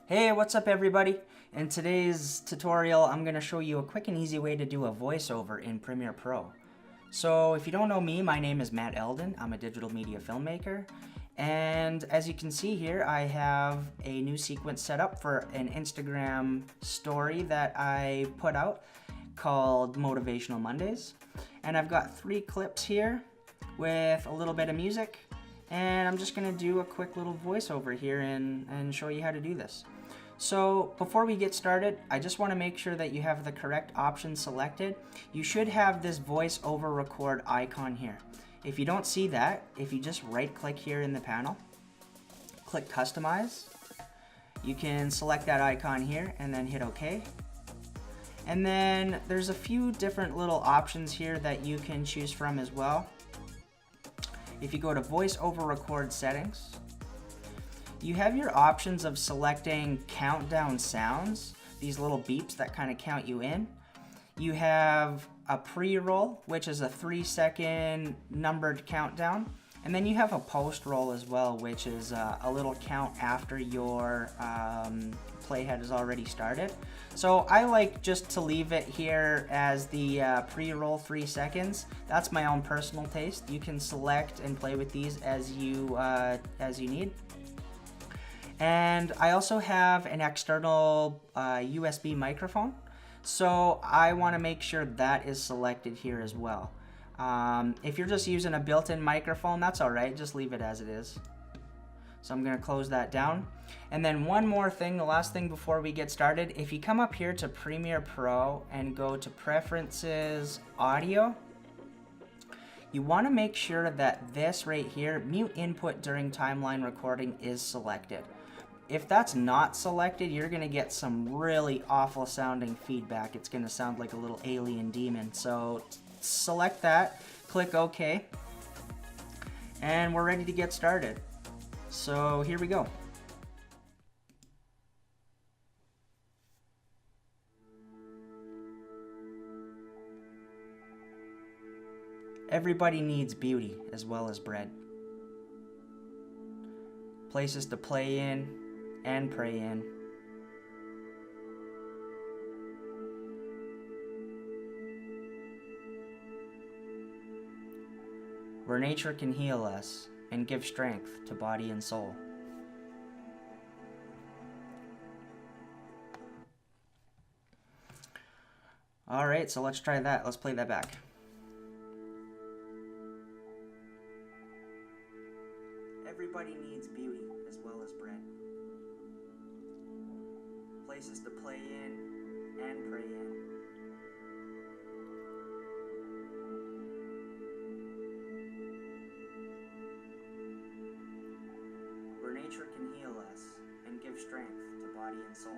Hey, what's up everybody? In today's tutorial, I'm going to show you a quick and easy way to do a voiceover in Premiere Pro. So if you don't know me, my name is Matt Eldon. I'm a digital media filmmaker. And as you can see here, I have a new sequence set up for an Instagram story that I put out called Motivational Mondays. And I've got 3 clips here with a little bit of music. And I'm just going to do a quick little voiceover here and show you how to do this. So before we get started, I just want to make sure that you have the correct option selected. You should have this voiceover record icon here. If you don't see that, if you just right click here in the panel, click customize, you can select that icon here and then hit OK. And then there's a few different little options here that you can choose from as well. If you go to voiceover record settings, you have your options of selecting countdown sounds, these little beeps that kind of count you in. You have a pre-roll, which is a 3-second numbered countdown. And then you have a post-roll as well, which is a little count after your playhead has already started. So I like just to leave it here as the pre-roll 3 seconds. That's my own personal taste. You can select and play with these as you need. And I also have an external USB microphone, so I want to make sure that is selected here as well. If you're just using a built-in microphone, that's alright, just leave it as it is. So I'm going to close that down. And then one more thing, the last thing before we get started, if you come up here to Premiere Pro and go to Preferences, Audio, you want to make sure that this right here, Mute Input During Timeline Recording, is selected. If that's not selected, you're going to get some really awful sounding feedback. It's going to sound like a little alien demon. So select that, click OK, and we're ready to get started. So here we go. Everybody needs beauty as well as bread. Places to play in and pray in. Where nature can heal us and give strength to body and soul. Alright, so let's try that. Let's play that back. Everybody needs beauty as well as bread. Places to play in and pray in. Where nature can heal us and give strength to body and soul.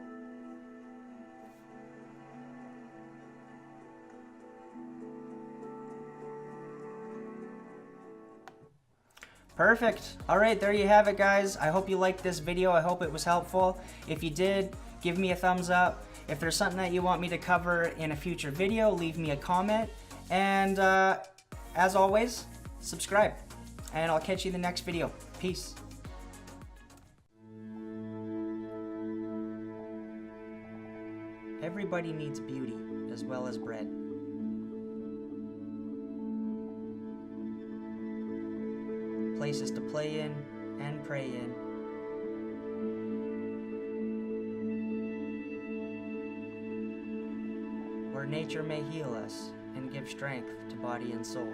Perfect. Alright, there you have it guys. I hope you liked this video. I hope it was helpful. If you did, give me a thumbs up. If there's something that you want me to cover in a future video, leave me a comment. And as always, subscribe. And I'll catch you in the next video. Peace. Everybody needs beauty as well as bread. Places to play in and pray in. Where nature may heal us and give strength to body and soul.